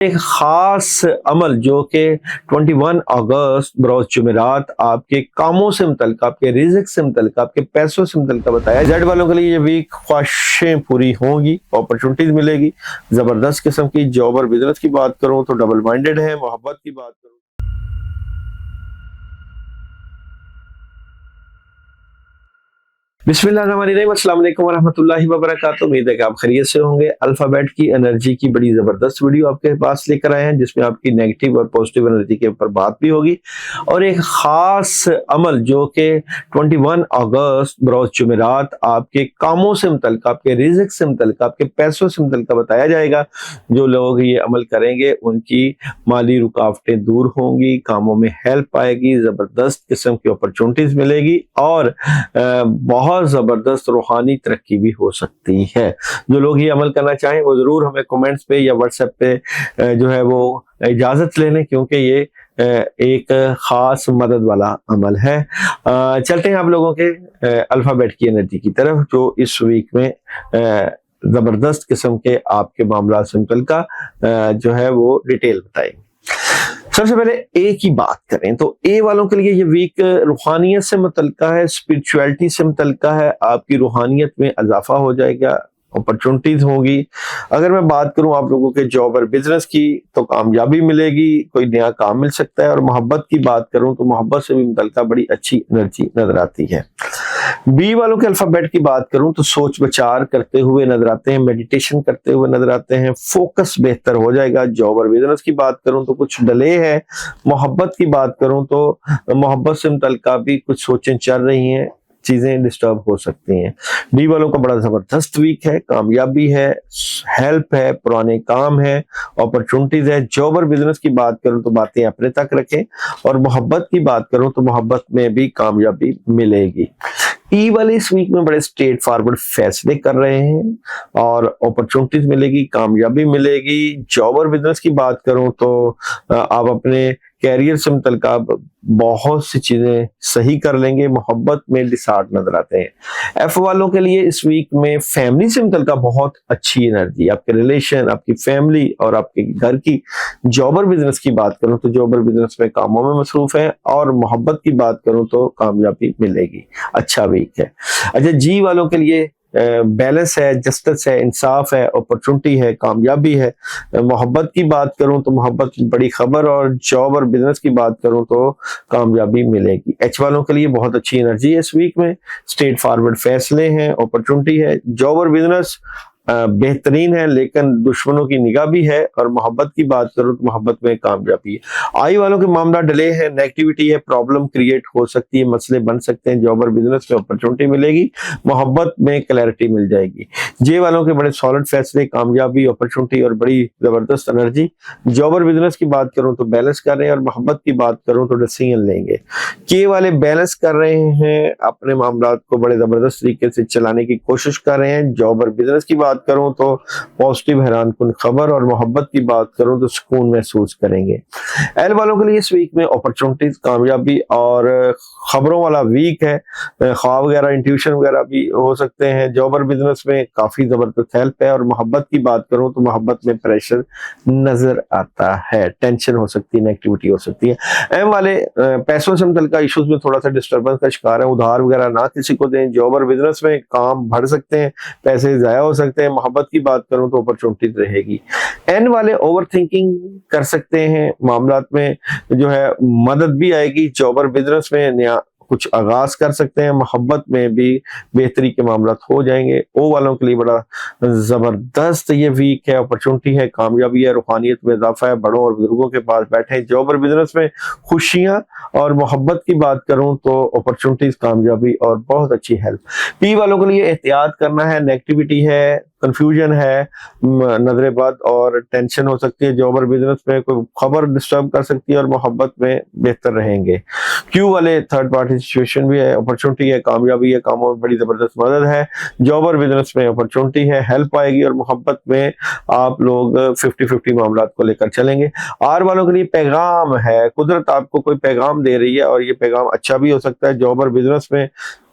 ایک خاص عمل جو کہ 21 اگست بروز جمعرات آپ کے کاموں سے متعلق، آپ کے رزق سے متعلق، آپ کے پیسوں سے متعلق بتایا. زیڈ والوں کے لیے یہ ویک خواہشیں پوری ہوں گی، اپرچونٹیز ملے گی، زبردست قسم کی. جاب اور بزنس کی بات کروں تو ڈبل مائنڈڈ ہے. محبت کی بات کروں بسم اللہ الرحمن الرحیم. السلام علیکم ورحمۃ اللہ وبرکاتہ. امید ہے کہ آپ خیریت سے ہوں گے. الفابیٹ کی انرجی کی بڑی زبردست ویڈیو آپ کے پاس لے کر آئے ہیں، جس میں آپ کی نیگیٹو اور پوزیٹیو انرجی کے اوپر بات بھی ہوگی، اور ایک خاص عمل جو کہ 21 اگست بروز جمعرات آپ کے کاموں سے متعلق، آپ کے رزق سے متعلق، آپ کے پیسوں سے متعلق بتایا جائے گا. جو لوگ یہ عمل کریں گے ان کی مالی رکاوٹیں دور ہوں گی، کاموں میں ہیلپ آئے گی، زبردست قسم کی اپرچونٹیز ملے گی، اور بہت زبردست روحانی ترقی بھی ہو سکتی ہے. جو لوگ یہ عمل کرنا چاہیں وہ ضرور ہمیں کومنٹس پہ یا واٹس ایپ پہ جو ہے وہ اجازت لے لیں، کیونکہ یہ ایک خاص مدد والا عمل ہے. چلتے ہیں آپ لوگوں کے الفابیٹ کی انرجی کی طرف، جو اس ویک میں زبردست قسم کے آپ کے معاملات سے متعلقہ جو ہے وہ ڈیٹیل بتائیں. سب سے پہلے اے کی بات کریں تو اے والوں کے لیے یہ ویک روحانیت سے متعلقہ ہے، اسپرچویلٹی سے متعلقہ ہے. آپ کی روحانیت میں اضافہ ہو جائے گا، اپرچونٹیز ہوگی. اگر میں بات کروں آپ لوگوں کے جاب اور بزنس کی تو کامیابی ملے گی، کوئی نیا کام مل سکتا ہے. اور محبت کی بات کروں تو محبت سے بھی متعلقہ بڑی اچھی انرجی نظر آتی ہے. بی والوں کے الفابیٹ کی بات کروں تو سوچ بچار کرتے ہوئے نظر آتے ہیں، میڈیٹیشن کرتے ہوئے نظر آتے ہیں، فوکس بہتر ہو جائے گا. جاب اور بزنس کی بات کروں تو کچھ ڈلے ہے. محبت کی بات کروں تو محبت سے متعلقہ بھی کچھ سوچیں چل رہی ہیں، چیزیں ڈسٹرب ہو سکتی ہیں. ڈی والوں کا بڑا زبردست ویک ہے، کامیابی ہے، ہیلپ ہے، پرانے کام ہے، اپرچونٹیز ہے. جاب اور بزنس کی بات کروں تو باتیں اپنے تک رکھیں، اور محبت کی بات کروں تو محبت میں بھی کامیابی ملے گی. ای والے اس ویک میں بڑے اسٹریٹ فارورڈ فیصلے کر رہے ہیں، اور اپرچونٹیز ملے گی، کامیابی ملے گی. جاب اور بزنس کی بات کروں تو آپ اپنے کیریئر سے متعلق بہت سی چیزیں صحیح کر لیں گے. محبت میں ڈسارٹ نظر آتے ہیں. ایف والوں کے لیے اس ویک میں فیملی سے متعلقہ بہت اچھی انرجی، آپ کے ریلیشن، آپ کی فیملی اور آپ کے گھر کی. جاب اور بزنس کی بات کروں تو جاب اور بزنس میں کاموں میں مصروف ہیں، اور محبت کی بات کروں تو کامیابی ملے گی. اچھا ویک ہے. اچھا جی والوں کے لیے بیلنس ہے، جسٹس ہے، انصاف ہے، اپرچونٹی ہے، کامیابی ہے. محبت کی بات کروں تو محبت بڑی خبر، اور جاب اور بزنس کی بات کروں تو کامیابی ملے گی. ایچ والوں کے لیے بہت اچھی انرجی ہے اس ویک میں، اسٹریٹ فارورڈ فیصلے ہیں، اپرچونٹی ہے. جاب اور بزنس بہترین ہے، لیکن دشمنوں کی نگاہ بھی ہے. اور محبت کی بات کروں تو محبت میں کامیابی ہے. آئی والوں کے معاملہ ڈلے ہیں، نیگیٹیوٹی ہے، پرابلم کریٹ ہو سکتی ہے، مسئلے بن سکتے ہیں. جاب اور بزنس میں اپرچونٹی ملے گی، محبت میں کلیئرٹی مل جائے گی. جے والوں کے بڑے سالڈ فیصلے، کامیابی، اپرچونٹی اور بڑی زبردست انرجی. جاب اور بزنس کی بات کروں تو بیلنس کر رہے ہیں، اور محبت کی بات کروں تو ڈیسیژن لیں گے. کے والے بیلنس کر رہے ہیں، اپنے معاملات کو بڑے زبردست طریقے سے چلانے کی کوشش کر رہے ہیں. جاب اور بزنس کی بات کروں تو پازیٹیو حیران کن خبر، اور محبت کی بات کروں تو سکون محسوس کریں گے. ایل والوں کے لیے اس ویک میں اپرچونٹیز، کامیابی اور خبروں والا ویک ہے. خواب وغیرہ، انٹیوشن وغیرہ بھی ہو سکتے ہیں. جاب اور بزنس میں کافی زبردست ہیلپ ہے. اور محبت کی بات کروں تو محبت میں پریشر نظر آتا ہے، ٹینشن ہو سکتی ہے، نیگیٹیوٹی ہو سکتی ہے. ایم والے پیسوں سے متعلقہ ایشوز میں تھوڑا سا ڈسٹربنس کا شکار ہے، ادھار وغیرہ نہ کسی کو دیں. جاب اور بزنس میں کام بڑھ سکتے ہیں، پیسے ضائع ہو سکتے ہیں. محبت کی بات کروں تو اپرچونٹیز رہے گی. این والے اوور تھنکنگ کر سکتے ہیں، معاملات میں جو ہے مدد بھی آئے گی. جاب اور بزنس میں نیا کچھ آغاز کر سکتے ہیں، محبت میں بھی بہتری کے معاملات ہو جائیں گے. او والوں کے لیے بڑا زبردست یہ ویک ہے، اپرچونٹی ہے، کامیابی ہے، روحانیت میں اضافہ ہے، بڑوں اور بزرگوں کے پاس بیٹھے. جاب اور بزنس میں خوشیاں، اور محبت کی بات کروں تو اپرچونٹیز، کامیابی اور بہت اچھی ہیلپ. پی والوں کے لیے احتیاط کرنا ہے، نیگیٹیوٹی ہے، کنفیوژن ہے، نظر بد اور ٹینشن ہو سکتی ہے. جاب اور بزنس میں کوئی خبر ڈسٹرب کر سکتی ہے، اور محبت میں بہتر رہیں گے. کیو والے تھرڈ پارٹی سچویشن بھی ہے، اپرچونٹی ہے، کامیابی ہے، کاموں میں بڑی زبردست مدد ہے. جاب اور بزنس میں اپرچونٹی ہے، ہیلپ آئے گی، اور محبت میں آپ لوگ 50-50 معاملات کو لے کر چلیں گے. آر والوں کے لیے پیغام ہے، قدرت آپ کو کوئی پیغام دے رہی ہے، اور یہ پیغام اچھا بھی ہو سکتا ہے. جاب اور بزنس میں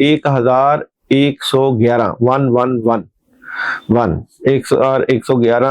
1111 111